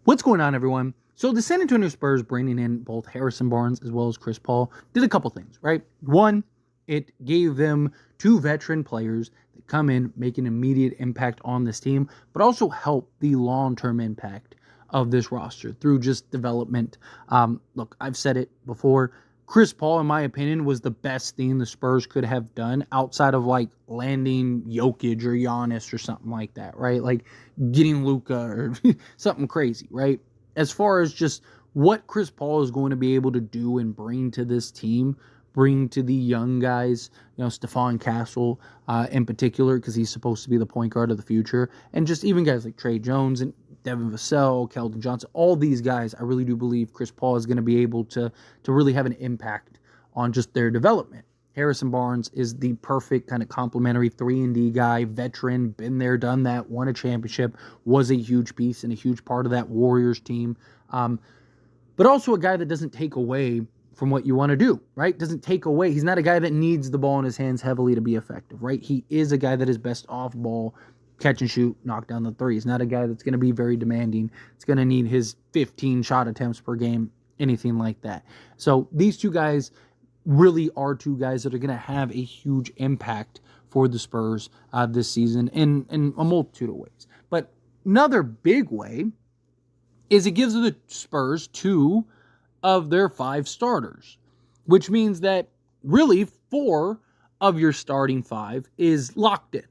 What's going on, everyone? So the San Antonio Spurs bringing in both Harrison Barnes as well as Chris Paul did a couple things, right? One, it gave them two veteran players that come in, make an immediate impact on this team, but also help the long-term impact of this roster through just development. Look, I've said it before. Chris Paul, in my opinion, was the best thing the Spurs could have done outside of like landing Jokic or Giannis or something like that, right? Like getting Luka or something crazy, right? As far as just what Chris Paul is going to be able to do and bring to this team, bring to the young guys, Stephon Castle in particular, because he's supposed to be the point guard of the future, and just even guys like Trey Jones and Devin Vassell, Keldon Johnson, all these guys, I really do believe Chris Paul is going to be able to really have an impact on just their development. Harrison Barnes is the perfect kind of complementary 3-and-D guy, veteran, been there, done that, won a championship, was a huge piece and a huge part of that Warriors team. But also a guy that doesn't take away from what you want to do, right? Doesn't take away. He's not a guy that needs the ball in his hands heavily to be effective, right? He is a guy that is best off ball, catch and shoot, knock down the three. He's not a guy that's going to be very demanding. It's going to need his 15 shot attempts per game, anything like that. So these two guys really are two guys that are going to have a huge impact for the Spurs this season in a multitude of ways. But another big way is it gives the Spurs 2 of their 5 starters, which means that really 4 of your starting 5 is locked in,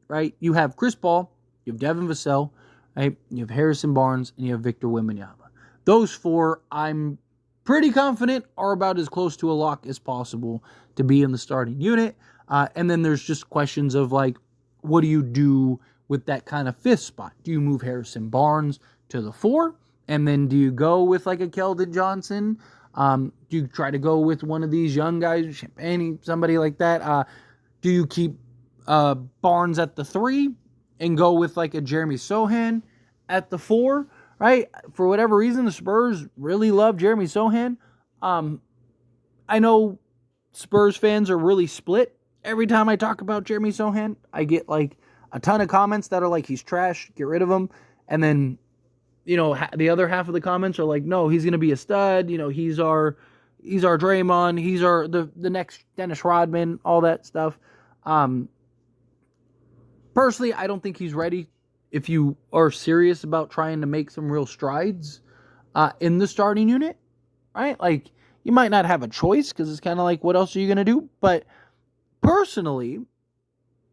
right? You have Chris Paul, you have Devin Vassell, right? You have Harrison Barnes, and you have Victor Wembanyama. Those 4, I'm pretty confident, are about as close to a lock as possible to be in the starting unit. And then there's just questions of like, what do you do with that kind of 5th spot? Do you move Harrison Barnes to the 4? And then do you go with like a Keldon Johnson? Do you try to go with one of these young guys, Champagne, somebody like that? Do you keep Barnes at the 3 and go with like a Jeremy Sochan at the 4? Right? For whatever reason, the Spurs really love Jeremy Sochan. I know Spurs fans are really split. Every time I talk about Jeremy Sochan, I get like a ton of comments that are like, he's trash, get rid of him. And then, the other half of the comments are like, no, he's going to be a stud. He's our Draymond. He's the next Dennis Rodman, all that stuff. Personally, I don't think he's ready. If you are serious about trying to make some real strides in the starting unit, right? Like, you might not have a choice because it's kind of like, what else are you going to do? But personally,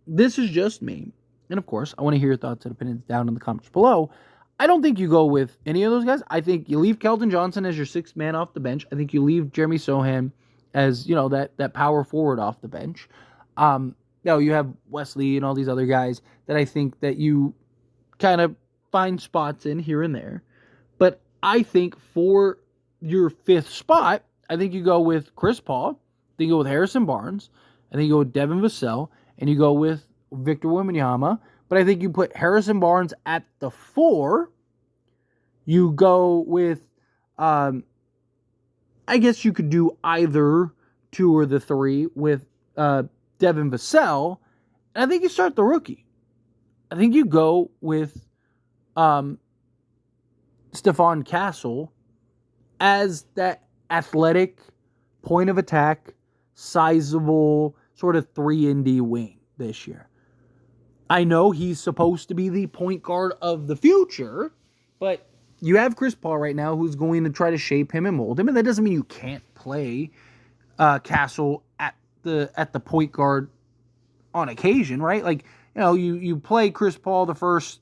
this is just me. And of course, I want to hear your thoughts and opinions down in the comments below. I don't think you go with any of those guys. I think you leave Keldon Johnson as your 6th man off the bench. I think you leave Jeremy Sochan as, that power forward off the bench. You have Wesley and all these other guys that I think that you kind of find spots in here and there. But I think for your 5th spot, I think you go with Chris Paul, then you go with Harrison Barnes, and then you go with Devin Vassell, and you go with Victor Wembanyama. But I think you put Harrison Barnes at the 4. You go with, I guess you could do either 2 or the 3 with Devin Vassell. And I think you start the rookie. I think you go with Stephon Castle as that athletic, point of attack, sizable sort of 3-and-D wing this year. I know he's supposed to be the point guard of the future, but you have Chris Paul right now who's going to try to shape him and mold him, and that doesn't mean you can't play Castle at the point guard on occasion, right? Like, you play Chris Paul the first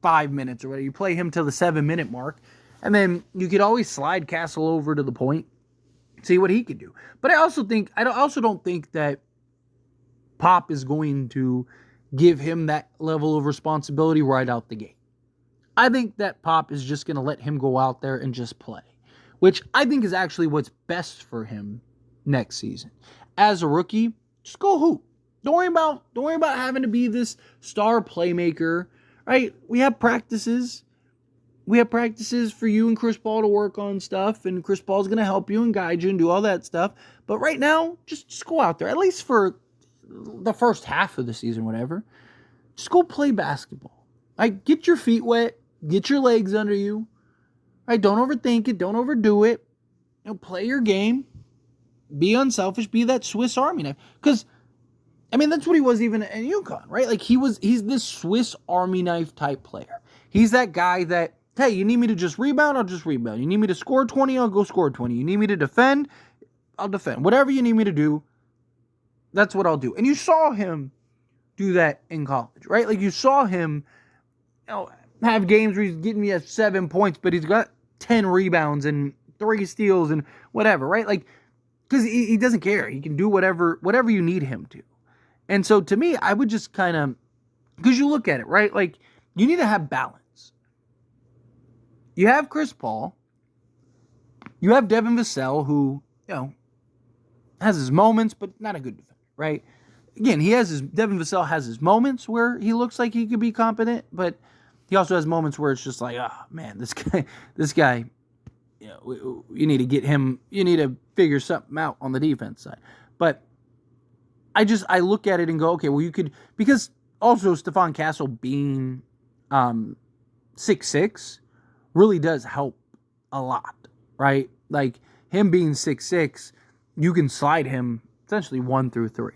5 minutes or whatever. You play him till the 7-minute mark, and then you could always slide Castle over to the point, see what he could do. But I also don't think that Pop is going to give him that level of responsibility right out the gate. I think that Pop is just going to let him go out there and just play, which I think is actually what's best for him next season. As a rookie, just go hoop. Don't worry about having to be this star playmaker, right? We have practices. We have practices for you and Chris Paul to work on stuff, and Chris Paul's going to help you and guide you and do all that stuff. But right now, just go out there, at least for the first half of the season, whatever. Just go play basketball. Get your feet wet, get your legs under you, Right? Don't overthink it. Don't overdo it. Play your game. Be unselfish. Be that Swiss Army knife. Because, that's what he was even in UConn, right? Like, he's this Swiss Army knife type player. He's that guy that, hey, you need me to just rebound? I'll just rebound. You need me to score 20? I'll go score 20. You need me to defend? I'll defend. Whatever you need me to do, that's what I'll do. And you saw him do that in college, right? Like, you saw him have games where he's getting you 7 points, but he's got 10 rebounds and 3 steals and whatever, right? Like, because he doesn't care. He can do whatever you need him to. And so to me, I would just kind of, because you look at it, right? Like, you need to have balance. You have Chris Paul. You have Devin Vassell, who, has his moments, but not a good defender, right? Again, Devin Vassell has his moments where he looks like he could be competent, but he also has moments where it's just like, oh man, this guy, you need to get him, you need to figure something out on the defense side. But I look at it and go, okay, well, you could, because also Stephon Castle being 6'6" really does help a lot, right? Like, him being 6'6", you can slide him essentially 1 through 3,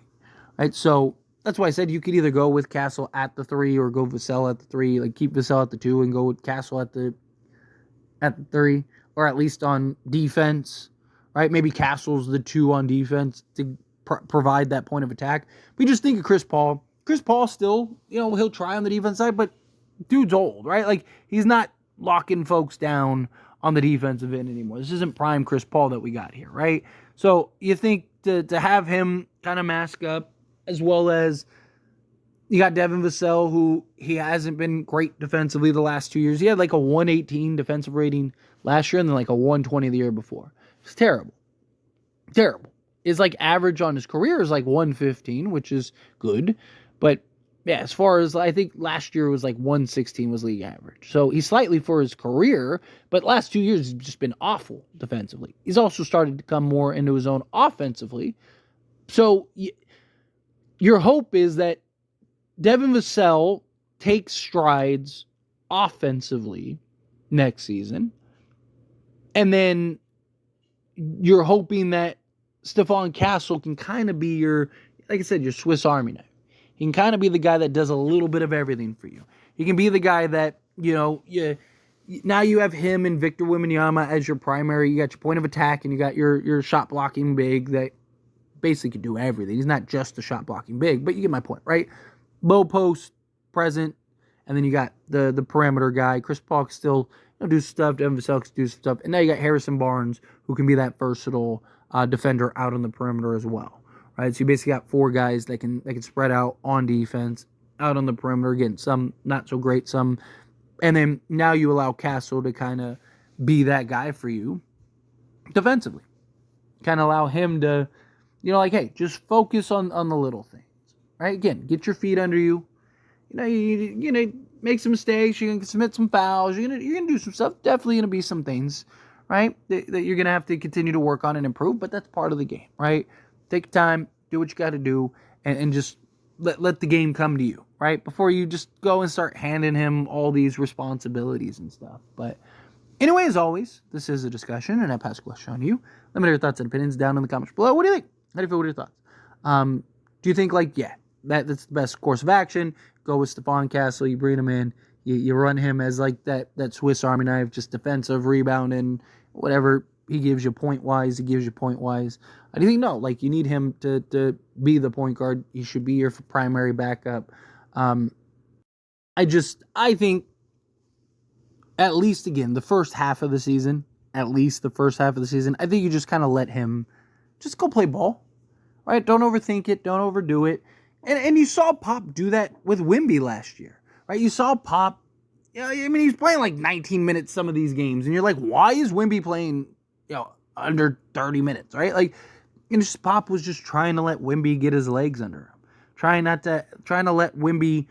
right? So that's why I said you could either go with Castle at the 3 or go Vassell at the 3, like keep Vassell at the 2 and go with Castle at the 3, or at least on defense, right? Maybe Castle's the 2 on defense to provide that point of attack. But you just think of Chris Paul. Chris Paul still, he'll try on the defense side, but dude's old, right? Like, he's not locking folks down on the defensive end anymore. This isn't prime Chris Paul that we got here, right? So you think to have him kind of mask up, as well as you got Devin Vassell, who he hasn't been great defensively the last 2 years. He had like a 118 defensive rating last year and then like a 120 the year before. It's terrible. Terrible. His like average on his career is like 115, which is good. But yeah, as far as I think last year was like 116 was league average. So he's slightly for his career, but last 2 years he's just been awful defensively. He's also started to come more into his own offensively. So your hope is that Devin Vassell takes strides offensively next season. And then you're hoping that Stephon Castle can kind of be your, like I said, your Swiss Army knife. He can kind of be the guy that does a little bit of everything for you. He can be the guy that, now you have him and Victor Wembanyama as your primary. You got your point of attack and you got your shot blocking big that basically can do everything. He's not just a shot blocking big, but you get my point, right? Low post, present, and then you got the perimeter guy. Chris Paul can still do stuff. Devin Vassell can do stuff. And now you got Harrison Barnes, who can be that versatile defender out on the perimeter as well, right? So you basically got 4 guys that can spread out on defense, out on the perimeter. Again, some not so great, some, and then now you allow Castle to kind of be that guy for you defensively. Kind of allow him to, hey, just focus on the little things, right? Again, get your feet under you. You make some mistakes. You're gonna submit some fouls. You're gonna do some stuff. Definitely gonna be some things, right, that you're going to have to continue to work on and improve, but that's part of the game, right? Take time, do what you got to do, and just let the game come to you, right? Before you just go and start handing him all these responsibilities and stuff. But anyway, as always, this is a discussion, and I pass a question on to you. Let me know your thoughts and opinions down in the comments below. What do you think? How do you feel? What are your thoughts? Do you think, that's the best course of action? Go with Stephon Castle, you bring him in, you run him as like that Swiss Army knife, just defensive, rebounding, whatever he gives you point-wise, he gives you point-wise. I do think, no, like, you need him to be the point guard. He should be your primary backup. I think, at least, again, the first half of the season, I think you just kind of let him just go play ball, right? Don't overthink it. Don't overdo it. And you saw Pop do that with Wemby last year, right? You saw Pop, he's playing like 19 minutes some of these games, and you're like, why is Wemby playing, under 30 minutes, right? Like, Pop was just trying to let Wemby get his legs under him, trying to let Wemby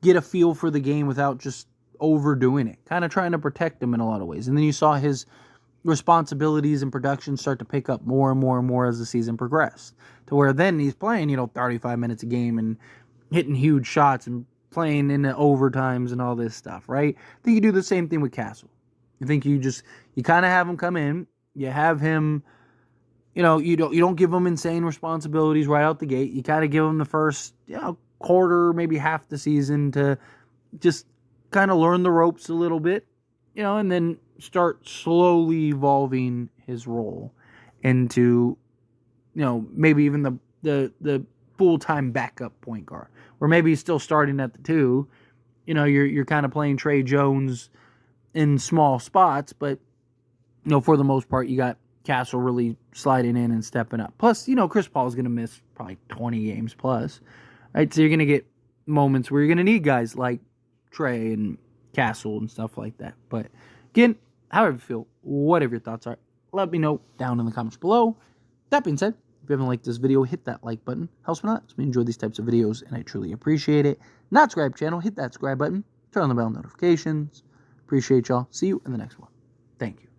get a feel for the game without just overdoing it, kind of trying to protect him in a lot of ways. And then you saw his responsibilities and production start to pick up more and more and more as the season progressed, to where then he's playing, 35 minutes a game and hitting huge shots and playing in the overtimes and all this stuff, right? I think you do the same thing with Castle. I think you kind of have him come in. You have him, you don't give him insane responsibilities right out the gate. You kind of give him the first, quarter, maybe half the season to just kind of learn the ropes a little bit, and then start slowly evolving his role into, maybe even the full-time backup point guard, or maybe he's still starting at the 2. You're kind of playing Trey Jones in small spots, but for the most part, you got Castle really sliding in and stepping up. Plus, Chris Paul is going to miss probably 20 games plus, right? So you're going to get moments where you're going to need guys like Trey and Castle and stuff like that. But again, however you feel, whatever your thoughts are, let me know down in the comments below. That being said, if you haven't liked this video, hit that like button. Helps me a lot. We enjoy these types of videos, and I truly appreciate it. Not subscribe channel, hit that subscribe button. Turn on the bell notifications. Appreciate y'all. See you in the next one. Thank you.